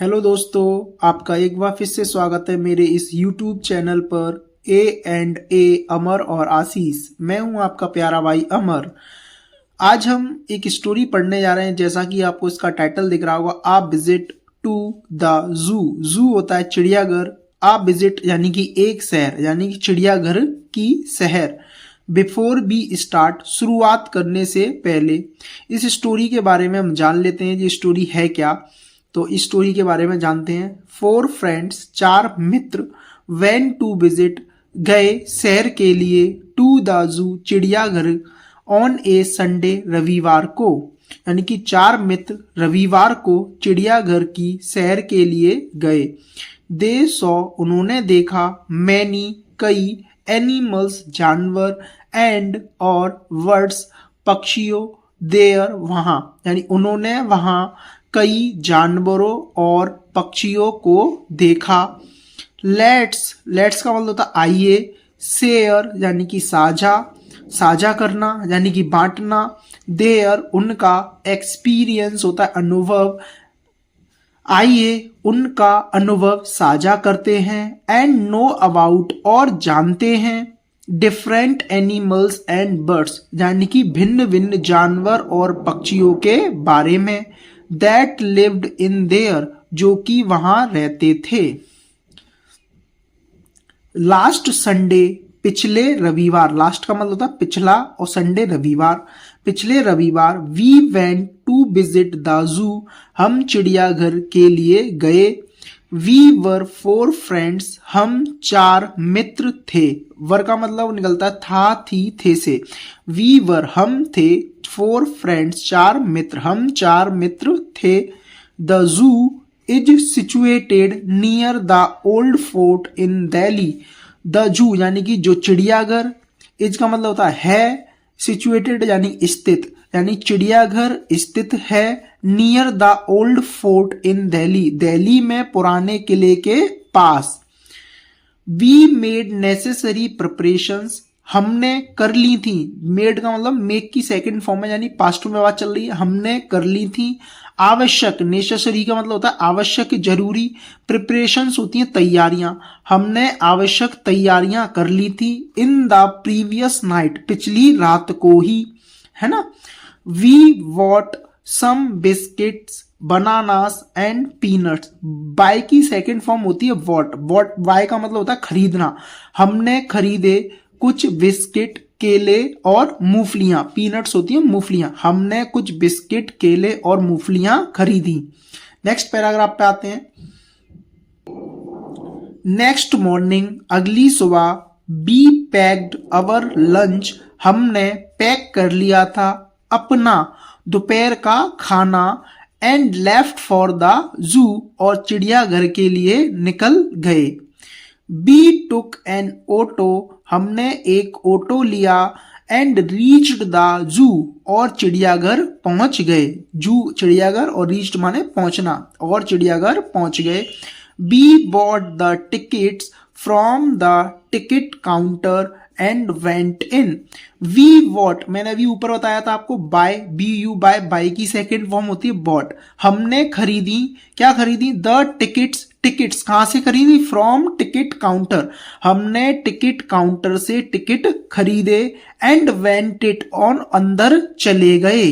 Hello दोस्तों, आपका एक बार फिर से स्वागत है मेरे इस YouTube चैनल पर A&A अमर और आशीष। मैं हूं आपका प्यारा भाई अमर। आज हम एक स्टोरी पढ़ने जा रहे हैं। जैसा कि आपको इसका टाइटल दिख रहा होगा, आ विजिट टू द जू। जू होता है चिड़ियाघर, आ विजिट यानी कि एक शहर, यानी कि चिड़ियाघर की शहर। बिफोर बी स्टार्ट, शुरुआत करने से पहले इस स्टोरी के बारे में हम जान लेते हैं। ये स्टोरी है क्या, तो इस स्टोरी के बारे में जानते हैं। 4 फ्रेंड्स, 4 मित्र, वेंट टू विजिट, गए शहर के लिए, टू द जू, चिड़ियाघर, ऑन ए संडे, रविवार को। यानी कि 4 मित्र रविवार को चिड़ियाघर की सैर के लिए गए। दे सॉ, उन्होंने देखा, मैनी, कई, एनिमल्स, जानवर, एंड और वर्ड्स, पक्षियों, देयर, वहां, यानी उन्होंने वहां कई जानवरों और पक्षियों को देखा। लेट्स का मतलब होता है आइए। शेयर यानी कि साझा, साझा करना यानी कि बांटना। देयर उनका, एक्सपीरियंस होता है अनुभव। आइए उनका अनुभव साझा करते हैं। एंड नो अबाउट, और जानते हैं। डिफरेंट एनिमल्स एंड बर्ड्स, यानी कि भिन्न भिन्न जानवर और पक्षियों के बारे में। दैट लिव्ड इन देयर, जो कि वहां रहते थे। लास्ट संडे, पिछले रविवार। लास्ट का मतलब होता है पिछला और संडे रविवार। पिछले रविवार, we went to visit the zoo, हम चिड़ियाघर के लिए गए। वी वर 4 फ्रेंड्स, हम 4 मित्र थे। वर का मतलब निकलता है था, थी, थे से। वी वर हम थे, 4 फ्रेंड्स 4 मित्र, हम 4 मित्र थे। The zoo is situated near the old fort in Delhi. The zoo यानी कि जो चिड़ियाघर, इज का मतलब होता है सिचुएटेड यानी स्थित, यानी चिड़ियाघर स्थित है। नियर द ओल्ड फोर्ट इन दिल्ली, दिल्ली में पुराने किले के पास। वी मेड नेसेसरी प्रिपरेशंस, हमने कर ली थी। मेड का मतलब मेक की सेकंड फॉर्म है, यानी पास्ट में बात चल रही है। हमने कर ली थी आवश्यक, नेसेसरी का मतलब होता है आवश्यक, जरूरी। प्रिपरेशंस होती हैं तैयारियां, हमने आवश्यक तैयारियां कर ली थी। इन द प्रीवियस नाइट, पिछली रात को ही, है ना। We bought some biscuits, bananas and peanuts. Buy की सेकंड फॉर्म होती है वॉट। वॉट बाय का मतलब होता है खरीदना। हमने खरीदे कुछ बिस्किट, केले और मूंगफलियां। पीनट्स होती हैं मूंगफलियां। हमने कुछ बिस्किट, केले और मूंगफलियां खरीदी। नेक्स्ट पैराग्राफ पे आते हैं। नेक्स्ट मॉर्निंग, अगली सुबह, बी पैक्ड अवर लंच, हमने पैक कर लिया था अपना दोपहर का खाना। And left for the zoo, और चिड़ियाघर के लिए निकल गए। बी टुक एन ऑटो, हमने एक ऑटो लिया। एंड रीच्ड द जू, और चिड़ियाघर पहुंच गए। जू चिड़ियाघर और रीच्ड माने पहुंचना, और चिड़ियाघर पहुंच गए। We bought the tickets from the ticket counter and went in. We bought, मैंने अभी ऊपर बताया था आपको, buy, B U Y, buy buy second form होती है बॉट। हमने खरीदी, क्या खरीदी, द टिकट्स। टिकट्स कहां से खरीदी, फ्रॉम टिकट काउंटर, हमने टिकट काउंटर से टिकट खरीदे। एंड वेंट इट ऑन, अंदर चले गए।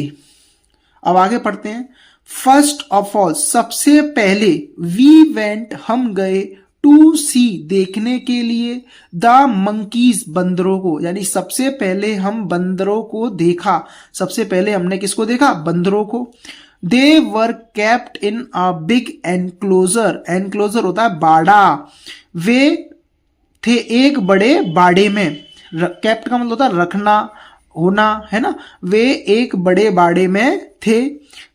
अब आगे पढ़ते हैं। फर्स्ट ऑफ ऑल, सबसे पहले, वी वेंट, हम गए, टू सी, देखने के लिए, द मंकीज, बंदरों को, यानी सबसे पहले हम बंदरों को देखा। सबसे पहले हमने किसको देखा, बंदरों को। They were kept in a big enclosure, enclosure होता है बाड़ा। वे थे एक बड़े बाड़े में। केप्ट का मतलब होता है रखना, होना, है ना। वे एक बड़े बाड़े में थे।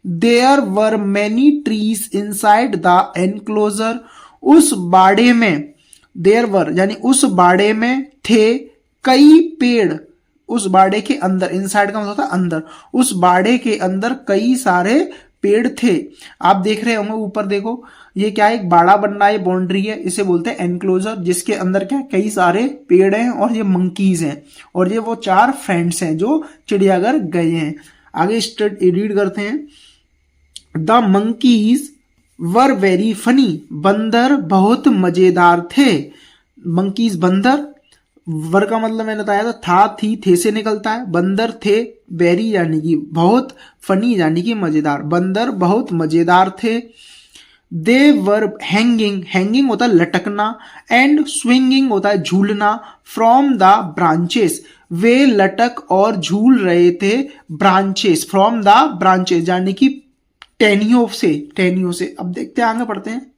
There were many trees inside the enclosure, उस बाड़े में, देयर वर यानी उस बाड़े में थे कई पेड़। उस बाड़े के अंदर, इनसाइड का मतलब होता है अंदर, उस बाड़े के अंदर कई सारे पेड़ थे। आप देख रहे होंगे ऊपर, देखो ये क्या है, एक बाड़ा बन रहा है, बाउंड्री है, इसे बोलते हैं एनक्लोजर, जिसके अंदर क्या है, कई सारे पेड़ हैं और ये मंकीज हैं, और ये वो 4 फ्रेंड्स हैं जो चिड़ियाघर गए हैं। आगे रीड करते हैं। The monkeys were very funny, बंदर बहुत मजेदार थे। मंकीज बंदर, वर का मतलब मैंने बताया था थे से निकलता है, बंदर थे, वेरी यानी कि बहुत, फनी यानी कि मजेदार, बंदर बहुत मजेदार थे। दे वर हैंगिंग, हैंगिंग होता है लटकना, एंड स्विंगिंग होता है झूलना, फ्रॉम द ब्रांचेस, वे लटक और झूल रहे थे, ब्रांचेस, फ्रॉम द ब्रांचेस यानी कि टहनियों से, टहनियों से। अब देखते हैं, आगे पढ़ते हैं।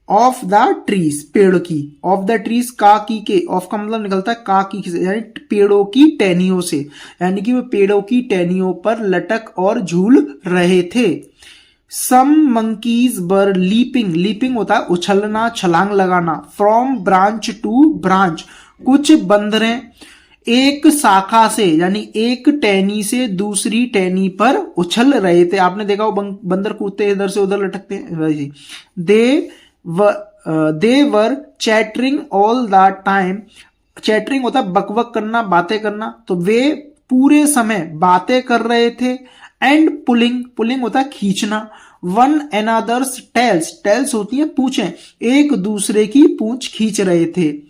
ऑफ द ट्रीज, पेड़ की, ऑफ द ट्रीज का की के, ऑफ का मतलब निकलता है का की से, यानी पेड़ों की टहनियों से, यानी कि वे पेड़ों की टहनियों पर लटक और झूल रहे थे। सम मंकीज वर लीपिंग, लीपिंग होता है उछलना, छलांग लगाना, फ्रॉम ब्रांच टू ब्रांच, कुछ बंदरें एक शाखा से यानी एक टहनी से दूसरी टहनी पर उछल रहे थे। आपने देखा वो बंदर कूदते इधर से उधर लटकते हैं वैसे। They were chattering all the time, chattering होता है बकबक करना, बातें करना, तो वे पूरे समय बातें कर रहे थे। एंड पुलिंग, पुलिंग होता है खींचना, वन एनादर्स टेल्स, टेल्स होती है पूंछें, एक दूसरे की पूंछ खींच रहे थे,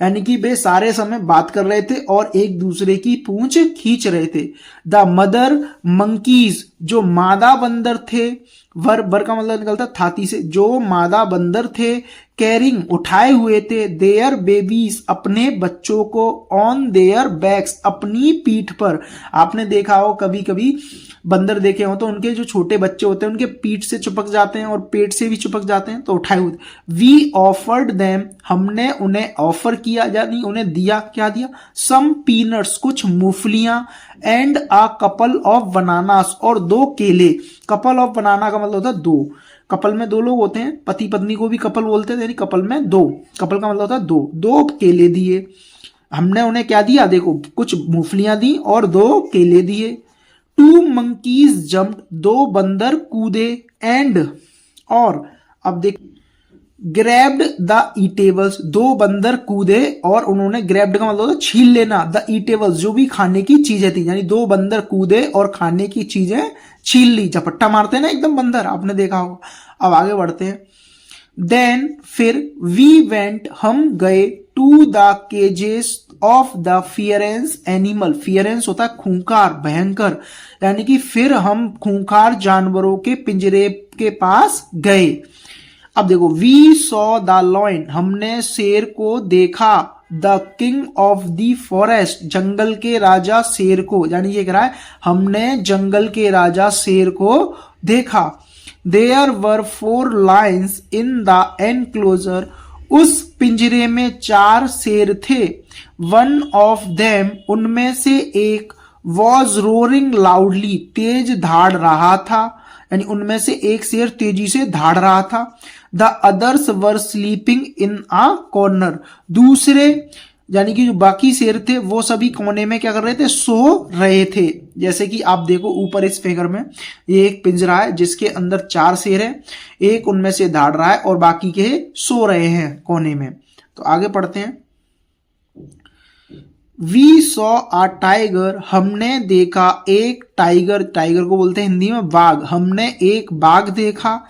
यानी कि वे सारे समय बात कर रहे थे और एक दूसरे की पूंछ खींच रहे थे। द मदर मंकीज, जो मादा बंदर थे, वर का मतलब निकलता थाती से, जो मादा बंदर थे, कैरिंग उठाए हुए थे, देयर बेबीज अपने बच्चों को, ऑन देयर बैक्स अपनी पीठ पर। आपने देखा हो कभी कभी बंदर देखे हो तो उनके जो छोटे बच्चे होते हैं उनके पीठ से चिपक जाते हैं और पेट से भी चिपक जाते हैं, तो उठाए हुए। वी ऑफर्ड देम, हमने उन्हें ऑफर किया यानी उन्हें दिया, क्या दिया, सम पीनट्स, कुछ मूंगफलियां, and a couple of bananas, और दो केले। कपल ऑफ बनाना का मतलब होता है दो, कपल में दो लोग होते हैं, पति पत्नी को भी कपल बोलते हैं, यानी कपल में दो, कपल का मतलब होता है दो, दो केले दिए। हमने उन्हें क्या दिया, देखो कुछ मूंगफलियां दी और दो केले दिए। टू मंकीज जम्प्ड, दो बंदर कूदे, एंड और, अब देख, ग्रैब्ड द ईटेबल्स, दो बंदर कूदे और उन्होंने, ग्रैब्ड का मतलब होता है छीन लेना, द ईटेबल्स जो भी खाने की चीजें थी, यानी दो बंदर कूदे और खाने की चीजें छीन ली, झपट्टा मारते हैं ना एकदम बंदर, आपने देखा होगा। अब आगे बढ़ते हैं। देन फिर, वी वेंट, हम गए, to the cages of the fierce animal, fierce होता है खूंखार, भयंकर, यानी कि फिर हम खूंखार जानवरों के पिंजरे के पास गए। अब देखो, वी सॉ द लॉयन, हमने शेर को देखा, the king of the forest, जंगल के राजा शेर को, यानी ये कह रहा है हमने जंगल के राजा शेर को देखा। There were 4 lions in the enclosure, उस पिंजरे में 4 शेर थे। वन ऑफ देम, उनमें से एक, वॉज रोरिंग लाउडली, तेज धाड़ रहा था, यानी उनमें से एक शेर तेजी से धाड़ रहा था। The others were sleeping in a corner, दूसरे यानी कि जो बाकी शेर थे वो सभी कोने में क्या कर रहे थे, सो रहे थे। जैसे कि आप देखो ऊपर इस फिगर में, ये एक पिंजरा है जिसके अंदर 4 शेर हैं, एक उनमें से धाड़ रहा है और बाकी के सो रहे हैं कोने में। तो आगे पढ़ते हैं। वी सॉ अ टाइगर, हमने देखा एक टाइगर, टाइगर को बोलते हैं हिंदी में बाघ, हमने एक बाघ देखा।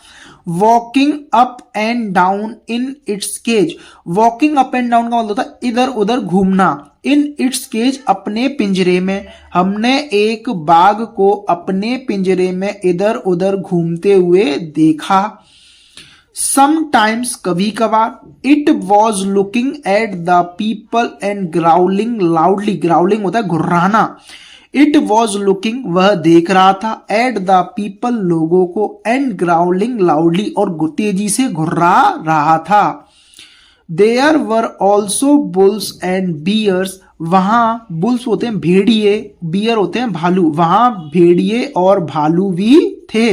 Walking up and down in its cage, walking up and down का मतलब होता है इधर उधर घूमना, इन इट्स केज, अपने पिंजरे में, हमने एक बाघ को अपने पिंजरे में इधर उधर घूमते हुए देखा। समटाइम्स, कभी कभार, it was looking at the people and growling loudly, growling होता है घुर्राना, इट वॉज लुकिंग, वह देख रहा था, एट द पीपल, लोगों को, एंड ग्राउलिंग लाउडली, और तेजी से घुर्रा रहा था। There were also bulls and bears, वहां बुल्स होते हैं भेड़िए, बियर होते हैं भालू, वहां भेड़िए और भालू भी थे।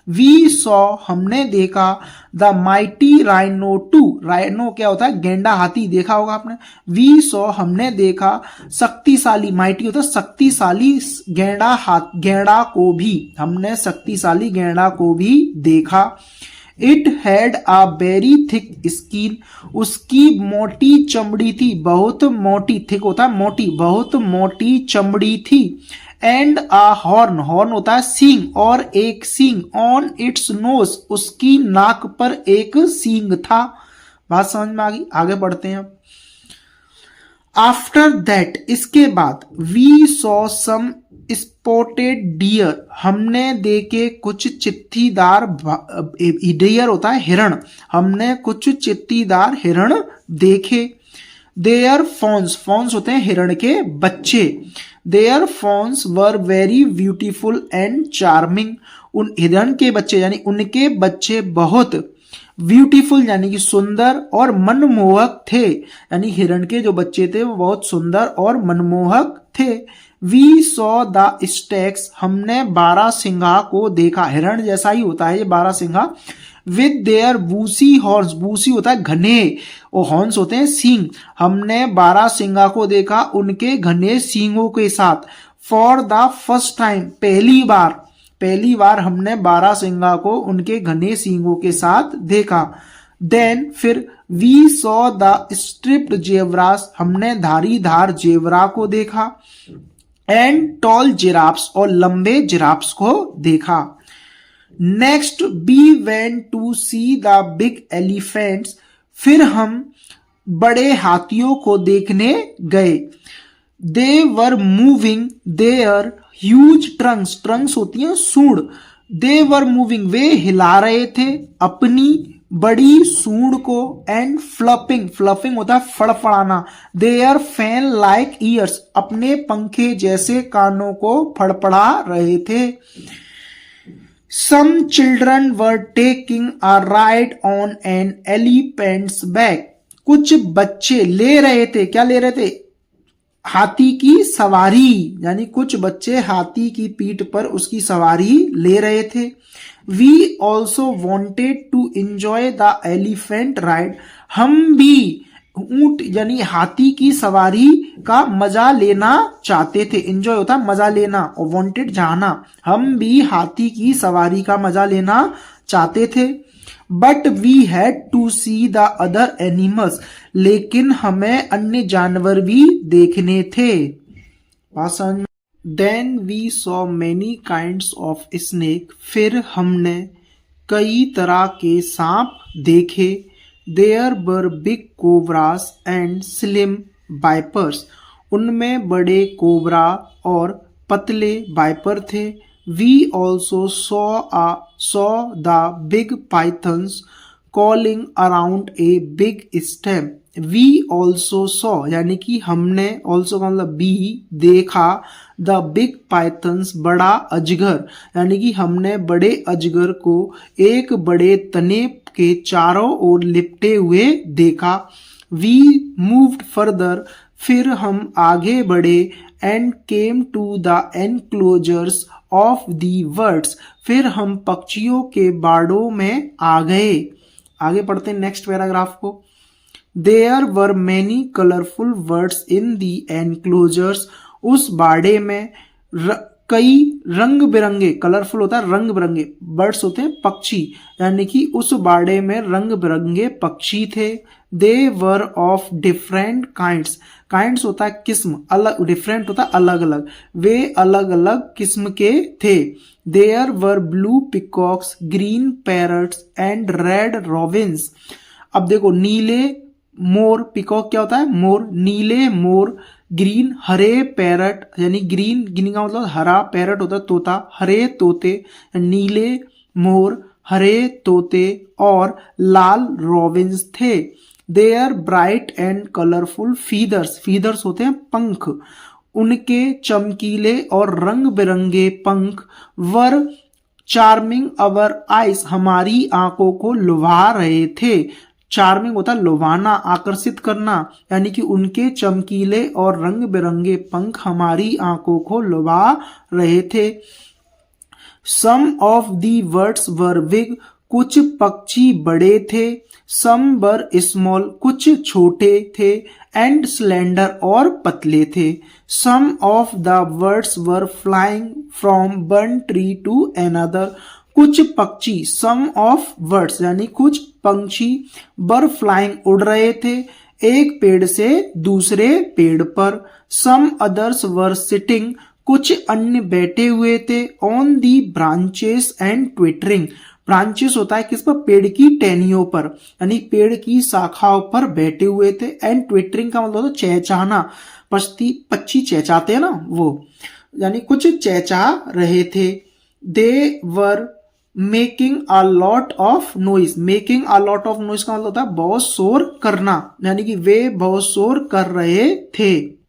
वी सॉ, हमने देखा, the mighty rhino too, rhino क्या होता है, गेंडा हाथी, देखा होगा आपने। वी सॉ, हमने देखा, शक्तिशाली, माइटी होता है शक्तिशाली, गेंडा को भी, हमने शक्तिशाली गेंडा को भी देखा। It had a very thick skin, उसकी मोटी चमड़ी थी, बहुत मोटी, थिक होता है मोटी, बहुत मोटी चमड़ी थी। एंड अ हॉर्न, हॉर्न होता है सींग, और एक सींग, ऑन इट्स नोज, उसकी नाक पर एक सींग था। बात समझ में आ गई, आगे बढ़ते हैं। आफ्टर दैट, इसके बाद, we saw some spotted deer, हमने देखे कुछ चित्तीदार, डियर होता है हिरण, हमने कुछ चित्तीदार हिरण देखे। देयर फॉन्स, फॉन्स होते हैं हिरण के बच्चे। There fawns were very beautiful and charming, उन हिरण के बच्चे यानी उनके बच्चे बहुत ब्यूटीफुल यानी कि सुंदर और मनमोहक थे, यानी हिरण के जो बच्चे थे वो बहुत सुंदर और मनमोहक थे। वी सॉ द स्टैक्स, हमने बारहसिंघा को देखा, हिरण जैसा ही होता है ये बारहसिंघा। With their bushy horns, bushy होता है घने, और हॉर्न्स होते हैं सींग, हमने बारहसिंघा को देखा उनके घने सींगों के साथ। फॉर द फर्स्ट टाइम, पहली बार हमने बारहसिंघा को उनके घने सींगों के साथ देखा। देन फिर, we saw the striped zebras, हमने धारीदार जेब्रा को देखा। एंड टॉल जिराफ्स, और लंबे जिराफ्स को देखा। Next, we went to see the big elephants, फिर हम बड़े हाथियों को देखने गए। They were moving their huge trunks, trunks होती हैं सूंड, दे वर मूविंग, वे हिला रहे थे अपनी बड़ी सूंड को। एंड फ्लपिंग, फ्लपिंग होता है फड़फड़ाना। देयर फैन लाइक ईयर्स, अपने पंखे जैसे कानों को फड़फड़ा रहे थे। Some children were taking a ride on an elephant's back, कुछ बच्चे ले रहे थे, क्या ले रहे थे, हाथी की सवारी, यानी कुछ बच्चे हाथी की पीठ पर उसकी सवारी ले रहे थे। We also wanted to enjoy the elephant ride, हम भी ऊंट यानी हाथी की सवारी का मजा लेना चाहते थे। एंजॉय होता है मजा लेना, और वॉन्टेड जाना, हम भी हाथी की सवारी का मजा लेना चाहते थे। But we had to see the other animals, लेकिन हमें अन्य जानवर भी देखने थे। Then we saw many kinds of snake, फिर हमने कई तरह के सांप देखे। There were big cobras and slim vipers, उनमें बड़े कोबरा और पतले वाइपर थे। We also saw the big pythons coiling around a big stem. We also saw यानी कि हमने, ऑल्सो का मतलब भी, देखा, द बिग पाइथन्स बड़ा अजगर, यानी कि हमने बड़े अजगर को एक बड़े तने के चारों ओर लिपटे हुए देखा। वी मूव्ड फर्दर, फिर हम आगे बढ़े। And came to the enclosures of the birds, फिर हम पक्षियों के बाड़ों में आ गए। आगे पढ़ते हैं नेक्स्ट पैराग्राफ को। There were many colourful birds in the enclosures, उस बाड़े में कई रंग बिरंगे, कलरफुल होता है रंग बिरंगे, बर्ड्स होते हैं पक्षी, यानी कि उस बाड़े में रंग बिरंगे पक्षी थे। They were of different kinds, kinds होता है किस्म, अलग, डिफरेंट होता है अलग अलग, वे अलग अलग किस्म के थे। There were blue peacocks, green parrots and red robins. अब देखो, नीले मोर, पिकॉक क्या होता है मोर, नीले मोर, ग्रीन हरे पैरट, यानी ग्रीन गिनी का मतलब हरा, पैरट होता है तोता, हरे तोते, नीले मोर, हरे तोते और लाल रॉबिन्स थे। Their bright and colourful feathers, feathers होते हैं पंख, उनके चमकीले और रंग बिरंगे पंख। वर चार्मिंग अवर आइज, हमारी आंखों को लुभा रहे थे। चार्मिंग होता है लुभाना, आकर्षित करना, यानी कि उनके चमकीले और रंग बिरंगे पंख हमारी आंखों को लुभा रहे थे। Some of the birds were big, कुछ पक्षी बड़े थे। सम वर स्मॉल, कुछ छोटे थे। एंड स्लेंडर, और पतले थे। Some of the birds were flying from one tree to another, कुछ पक्षी, सम ऑफ बर्ड्स यानी कुछ पंछी, वर फ्लाइंग उड़ रहे थे एक पेड़ से दूसरे पेड़ पर। सम अदर्स वर सिटिंग, कुछ अन्य बैठे हुए थे on the branches and twittering. Branches होता है किस पर, पेड़ की टहनियों पर, यानी पेड़ की शाखाओं पर बैठे हुए थे। एंड ट्विटरिंग का मतलब होता है चहचहाना, पक्षी चहचहाते हैं ना वो, यानी कुछ चहचहा रहे थे। They were making a lot of noise. Making a lot of noise का मतलब होता है बहुत शोर करना, यानी कि वे बहुत शोर कर रहे थे,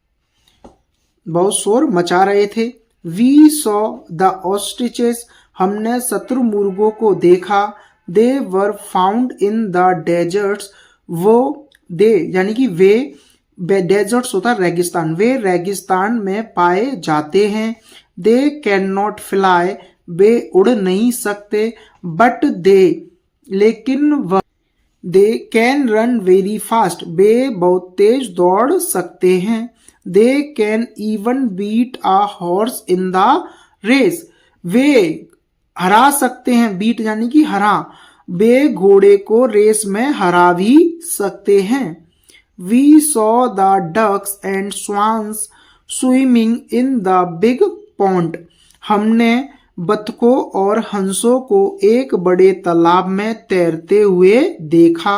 बहुत शोर मचा रहे थे। We saw the ostriches. हमने शत्रुमुर्गों को देखा। They were found in the deserts. वो दे यानी कि वे, डेजर्ट्स होता है रेगिस्तान, वे रेगिस्तान में पाए जाते हैं। They can not fly. वे उड़ नहीं सकते। बट दे लेकिन वह, they can run very fast. वे बहुत तेज दौड़ सकते हैं। They can even beat a horse in the race. वे हरा सकते हैं, बीट यानी कि हरा, वे घोड़े को रेस में हरा भी सकते हैं। We saw the ducks and swans swimming in the big pond. हमने बतखों और हंसों को एक बड़े तालाब में तैरते हुए देखा।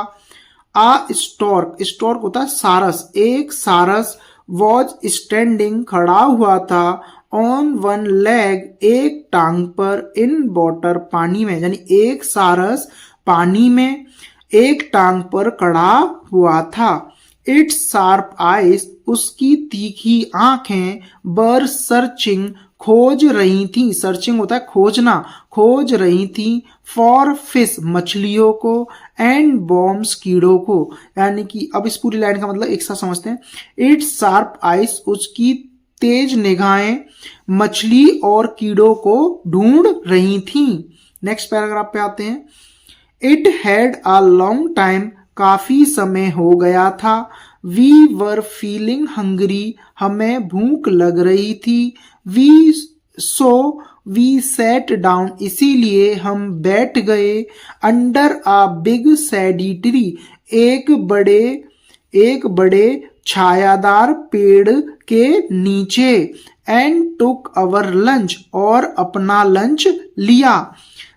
आ स्टॉर्क, स्टॉर्क होता है सारस, एक सारस वॉज स्टैंडिंग खड़ा हुआ था, ऑन वन लेग, एक टांग पर, इन वाटर, पानी में, यानी एक सारस पानी में एक टांग पर खड़ा हुआ था। इट्स शार्प आइज, उसकी तीखी आंखें, बर सर्चिंग, खोज रही थी, सर्चिंग होता है खोजना, खोज रही थी, फॉर फिश, मछलियों को, एंड बॉम्ब्स, कीड़ों को। यानी कि अब इस पूरी लाइन का मतलब एक साथ समझते हैं। इट्स शार्प आइज, उसकी तेज निगाहें मछली और कीड़ों को ढूंढ रही थी। नेक्स्ट पैराग्राफ पे आते हैं। It had a long time, काफी समय हो गया था। वी वर फीलिंग हंग्री, हमें भूख लग रही थी। We so we sat down, इसीलिए हम बैठ गए। Under a big shady tree, एक बड़े छायादार पेड़ के नीचे। एंड टुक अवर लंच, और अपना लंच लिया।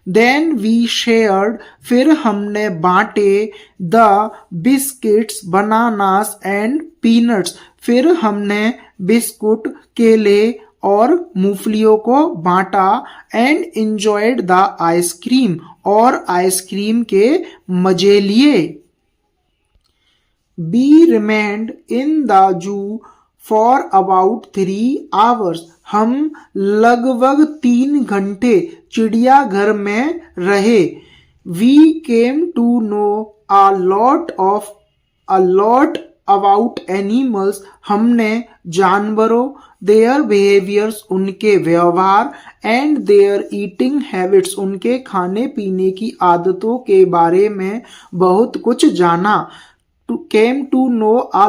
देन वी शेयर्ड, फिर हमने बांटे। The biscuits, bananas and peanuts, फिर हमने बिस्कुट, केले और मूंगफलियों को बांटा। एंड इंजॉयड द आइसक्रीम, और आइसक्रीम के मजे लिए। We remained in the zoo for about 3 hours, हम लगभग 3 घंटे चिड़ियाघर में रहे। We came to know a lot about animals, हमने जानवरों, देयर बिहेवियर्स, उनके व्यवहार, एंड देयर ईटिंग हैबिट्स, उनके खाने पीने की आदतों के बारे में बहुत कुछ जाना। Came to know a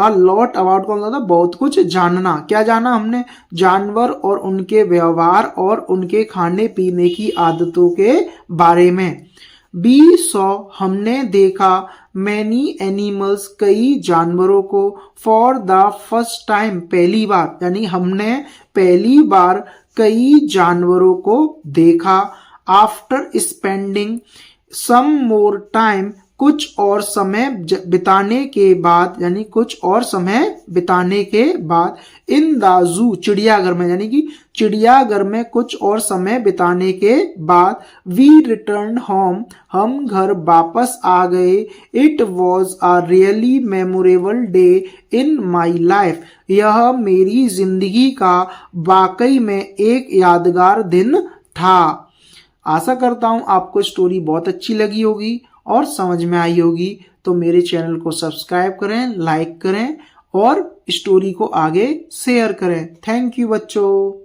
lot about का मतलब बहुत कुछ जानना। क्या जाना हमने? जानवर और उनके व्यवहार और उनके खाने पीने की आदतों के बारे में। बी सॉ, हमने देखा। मैनी एनिमल्स, कई जानवरों को। फॉर द फर्स्ट टाइम, पहली बार, यानी हमने पहली बार कई जानवरों को देखा। After spending some more time, कुछ और समय बिताने के बाद, यानी कुछ और समय बिताने के बाद। इन द जू, चिड़ियाघर में, यानी कि चिड़ियाघर में कुछ और समय बिताने के बाद। वी रिटर्न होम, हम घर वापस आ गए। It was a really memorable day in my life, यह मेरी जिंदगी का वाकई में एक यादगार दिन था। आशा करता हूं आपको स्टोरी बहुत अच्छी लगी होगी और समझ में आई होगी। तो मेरे चैनल को सब्सक्राइब करें, लाइक करें और स्टोरी को आगे शेयर करें। थैंक यू बच्चों।